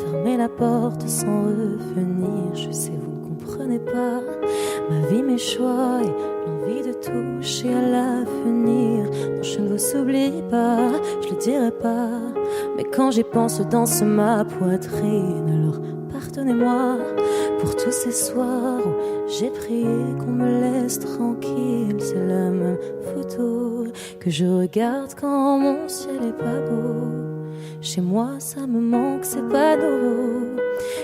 fermer la porte sans revenir. Je sais vous ne comprenez pas ma vie, mes choix et l'envie de toucher à l'avenir. Nos cheveux ne s'oublient pas, je le dirai pas. Mais quand j'y pense, danse ma poitrine. Alors pardonnez-moi pour tous ces soirs où j'ai prié qu'on me laisse tranquille. C'est la même photo que je regarde quand mon ciel est pas beau. Chez moi ça me manque, c'est pas nouveau.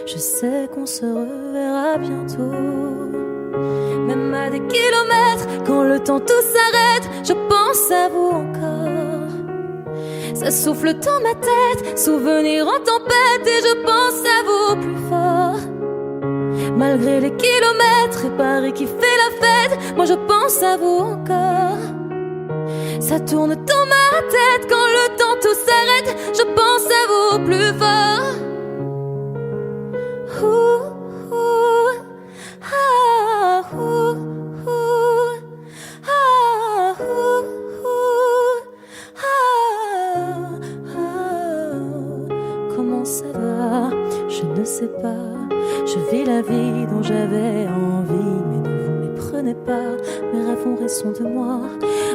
Je sais qu'on se reverra bientôt. Même à des kilomètres, quand le temps tout s'arrête, je pense à vous encore. Ça souffle dans ma tête, souvenir en tempête, et je pense à vous plus fort. Malgré les kilomètres et Paris qui fait la fête, moi je pense à vous encore. Ça tourne dans ma tête, quand le temps tout s'arrête, je pense à vous plus fort. Comment ça va? Je ne sais pas. Je vis la vie dont j'avais envie, mais ne vous méprenez pas. Mes rêves ont raison de moi.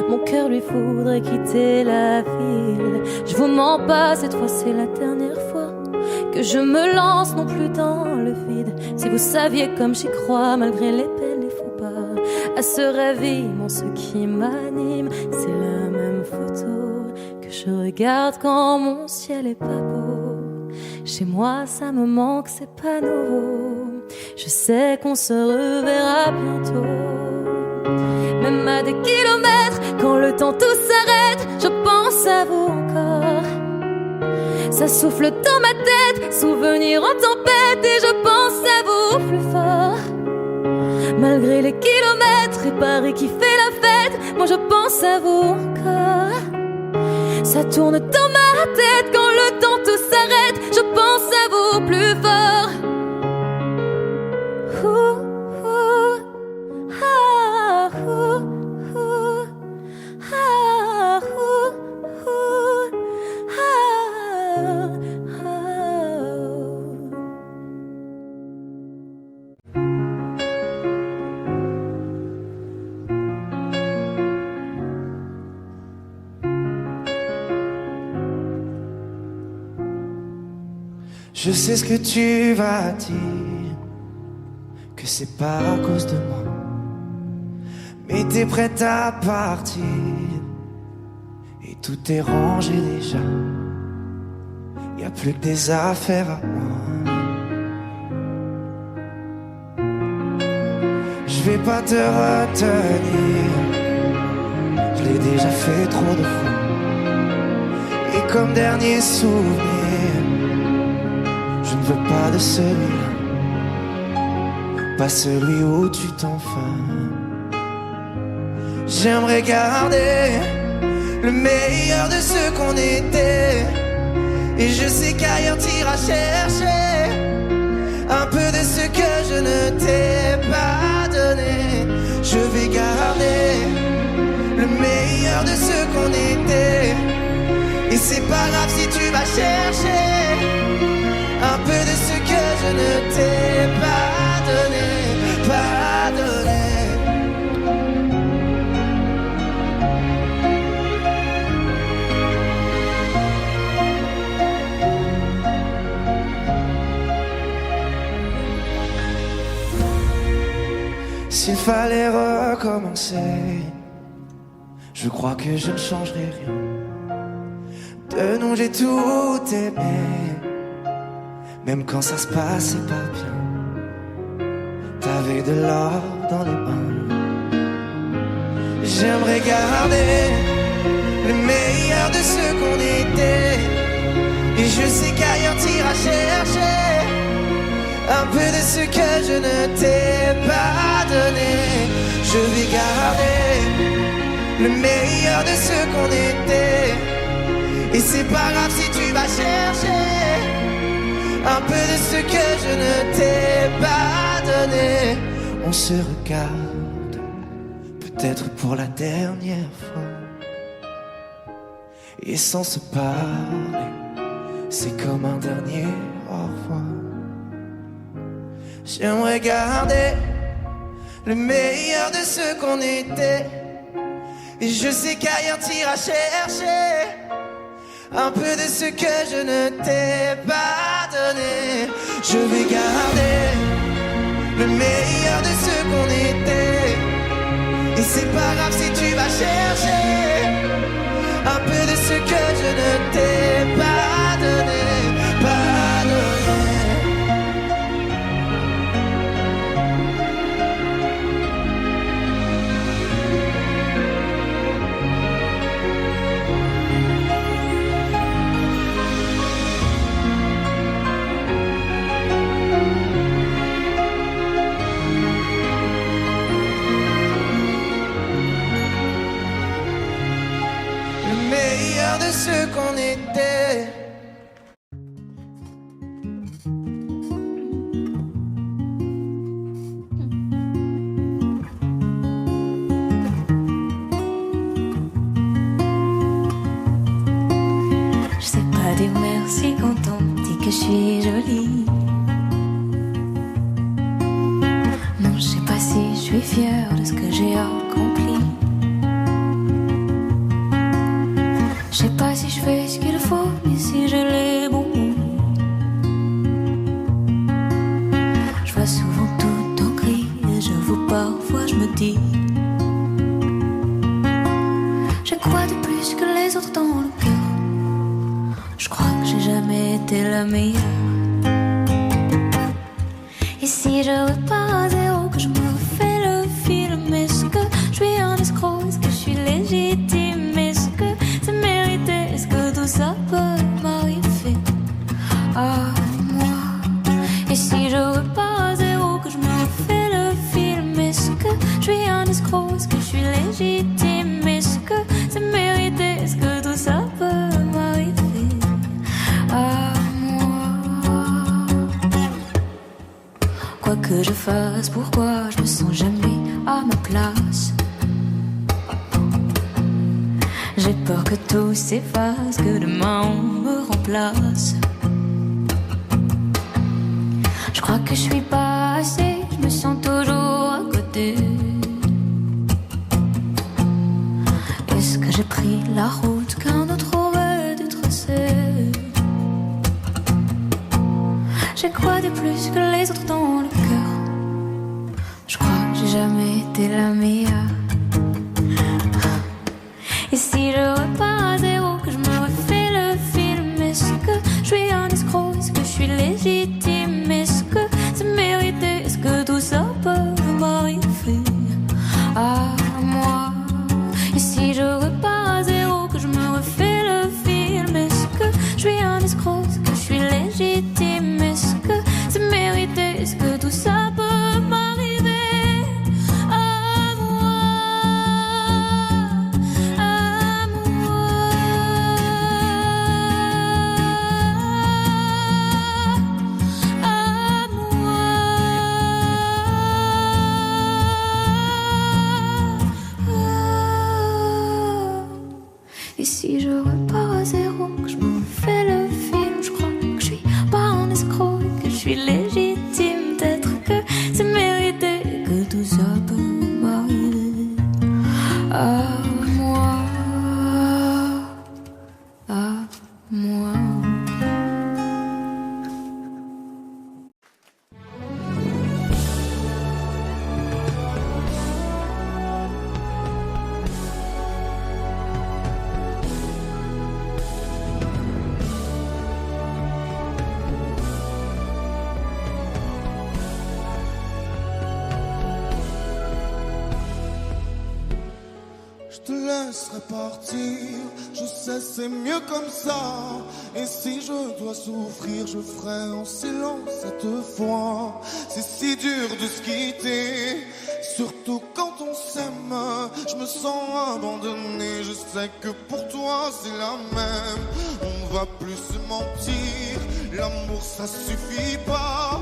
Mon cœur lui faudrait quitter la ville. Je vous mens pas, cette fois c'est la dernière fois que je me lance non plus dans le vide. Si vous saviez comme j'y crois, malgré les peines, les faux pas, à ce rêve immense qui m'anime, c'est la même photo que je regarde quand mon ciel est pas beau. Chez moi ça me manque, c'est pas nouveau. Je sais qu'on se reverra bientôt. Même à des kilomètres, quand le temps tout s'arrête, je pense à vous encore. Ça souffle dans ma tête, souvenir en tempête, et je pense à vous plus fort. Malgré les kilomètres et Paris qui fait la fête, moi je pense à vous encore. Ça tourne dans ma tête, quand le temps tout s'arrête, je pense à vous plus fort. Je sais ce que tu vas dire, que c'est pas à cause de moi, mais t'es prête à partir, et tout est rangé déjà. Y a plus que des affaires à moi. Je vais pas te retenir, je l'ai déjà fait trop de fois. Et comme dernier souvenir, je ne veux pas de celui-là, pas celui où tu t'enfermes. J'aimerais garder le meilleur de ce qu'on était, et je sais qu'ailleurs t'iras chercher un peu de ce que je ne t'ai pas donné. Je vais garder le meilleur de ce qu'on était, et c'est pas grave si tu vas chercher un peu de ce que je ne t'ai pas donné, pas donné. S'il fallait recommencer, je crois que je ne changerai rien. De nous j'ai tout aimé, même quand ça se passait pas bien. T'avais de l'or dans les mains. J'aimerais garder le meilleur de ce qu'on était, et je sais qu'ailleurs t'iras chercher un peu de ce que je ne t'ai pas donné. Je vais garder le meilleur de ce qu'on était, et c'est pas grave si tu vas chercher un peu de ce que je ne t'ai pas donné. On se regarde, peut-être pour la dernière fois, et sans se parler, c'est comme un dernier au revoir. J'aimerais garder le meilleur de ce qu'on était. Et je sais qu'ailleurs t'iras chercher un peu de ce que je ne t'ai pas donné. Je vais garder le meilleur de ce qu'on était. Et c'est pas grave si tu vas chercher un peu de ce que je ne t'ai pas donné, pas donné. De ce qu'on était. Je sais pas dire merci quand on me dit que je suis jolie. Non, je sais pas si je suis fière de ce que j'ai accompli. Je sais pas si je fais ce qu'il faut, mais si je l'ai bon. Je vois souvent tout en gris et j'avoue parfois je me dis j'ai quoi de plus que les autres dans le cœur. Je crois que j'ai jamais été la meilleure. Et si je repars à zéro, que je me refais le film, est-ce que je suis un escroc, est-ce que je suis légitime, est-ce que c'est mérité, est-ce que tout ça peut m'arriver à moi? Et si je repars à zéro, que je me refais le film, est-ce que je suis un escroc, est-ce que je suis légitime, est-ce que c'est mérité, est-ce que tout ça peut m'arriver à moi? Quoi que je fasse, pourquoi je me sens jamais à ma place? J'ai peur que tout s'efface, que demain on me remplace. Je crois que je suis pas assez, je me sens toujours à côté. Est-ce que j'ai pris la route qu'un autre aurait dû tracer? J'ai quoi de plus que les autres dans le cœur? Je crois que j'ai jamais été la meilleure. Et si je repars à zéro, que je me refais le film, est-ce que je suis un escroc, est-ce que je suis légitime, est-ce que c'est mérité, est-ce que tout ça peut m'arriver à moi? Et si je repars à zéro, que je me refais le film, est-ce que je suis un escroc, est-ce que je suis légitime, est-ce que c'est mérité, est-ce que tout ça peut m'arriver à moi? Et si je repars à zéro, que je me fais le film, je crois que je suis pas un escroc, que je suis légitime, peut-être que c'est mérité, que tout ça peut m'arriver à moi, à moi. Je te laisserai partir, je sais c'est mieux comme ça. Et si je dois souffrir, je ferai en silence cette fois. C'est si dur de se quitter, surtout quand on s'aime. Je me sens abandonné, je sais que pour toi c'est la même. On va plus se mentir, l'amour ça suffit pas.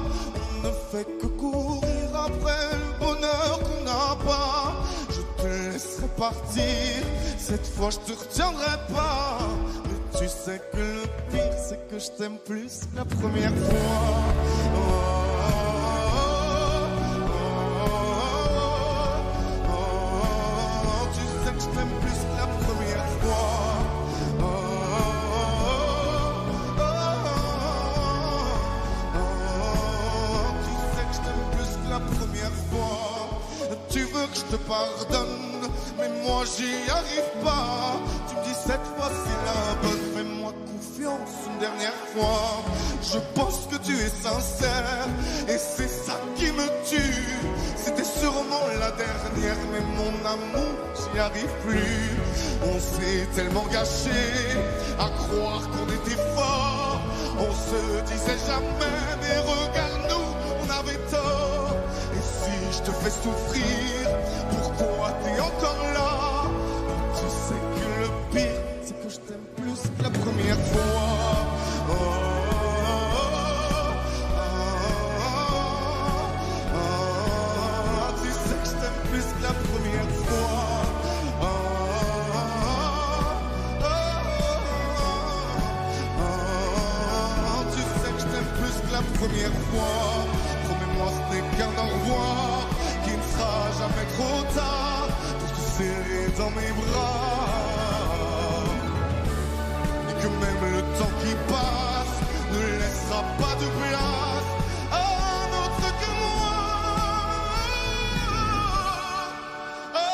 On ne fait que courir après le bonheur qu'on n'a pas. Je te laisserai partir, cette fois je te retiendrai pas. Mais tu sais que le pire c'est que je t'aime plus que la première fois. Oh, oh, oh, oh, la première fois. Tu veux que je te pardonne, mais moi j'y arrive pas. Tu me dis cette fois c'est la bonne, fais-moi confiance une dernière fois. Je pense que tu es sincère et c'est ça qui me tue. C'était sûrement la dernière, mais mon amour, j'y arrive plus. On s'est tellement gâché à croire qu'on était fort. On se disait jamais, mais regarde-nous, on avait tort. Et si je te fais souffrir, pourquoi t'es encore là? Tu sais que le pire, c'est que je t'aime plus que la première fois. Oh, oh, oh, oh, tu sais que je t'aime plus que la première fois. Oh, oh, oh, oh, tu sais que je t'aime plus que la première fois. Promets-moi ce n'est qu'un au revoir, qui ne sera jamais trop tard pour te serrer dans mes bras. Et que même le temps qui passe ne laissera pas de place à un autre que moi. Oh, oh,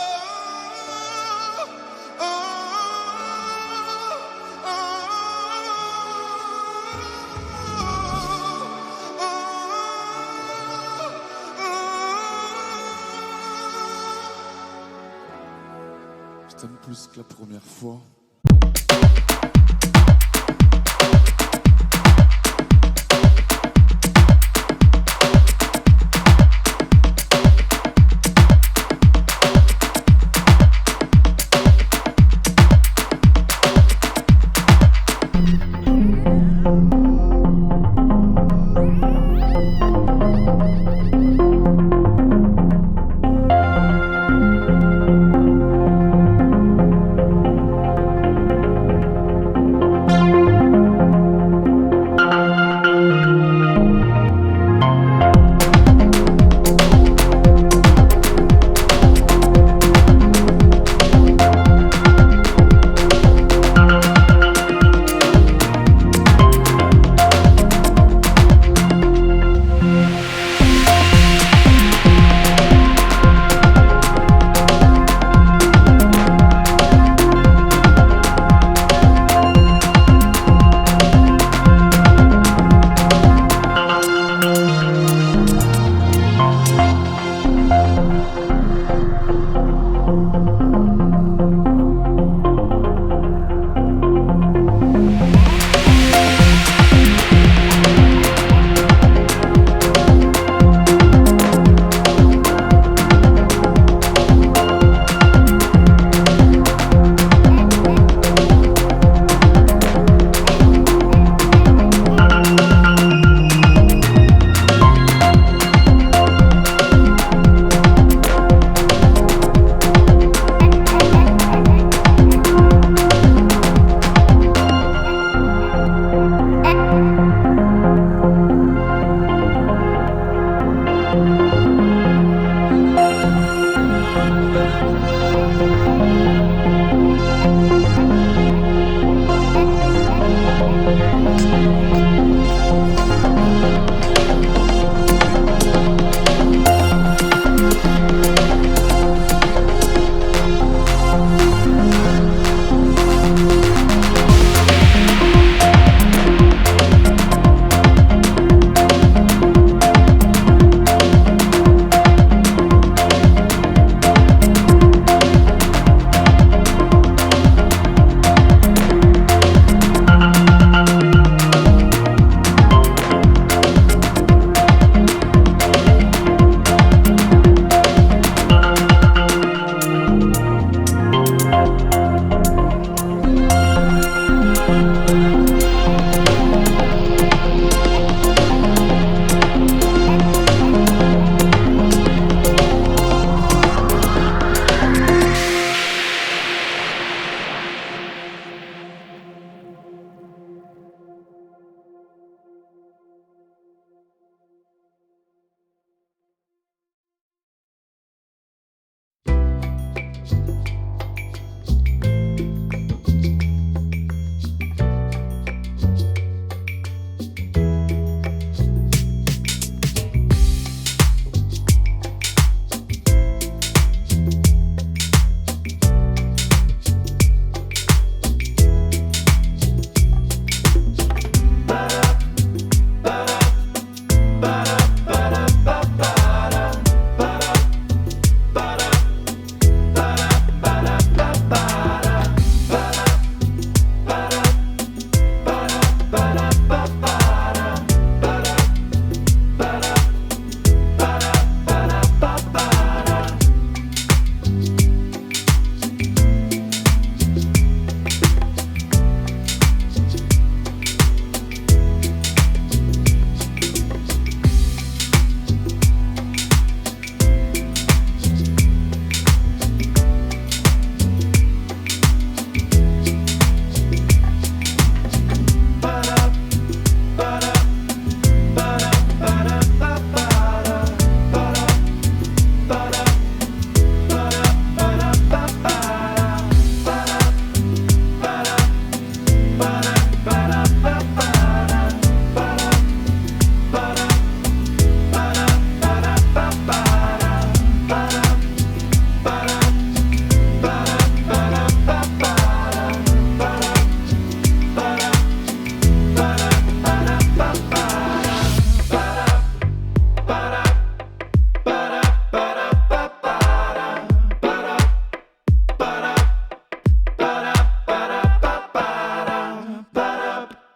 oh, Je t'aime plus que la première fois.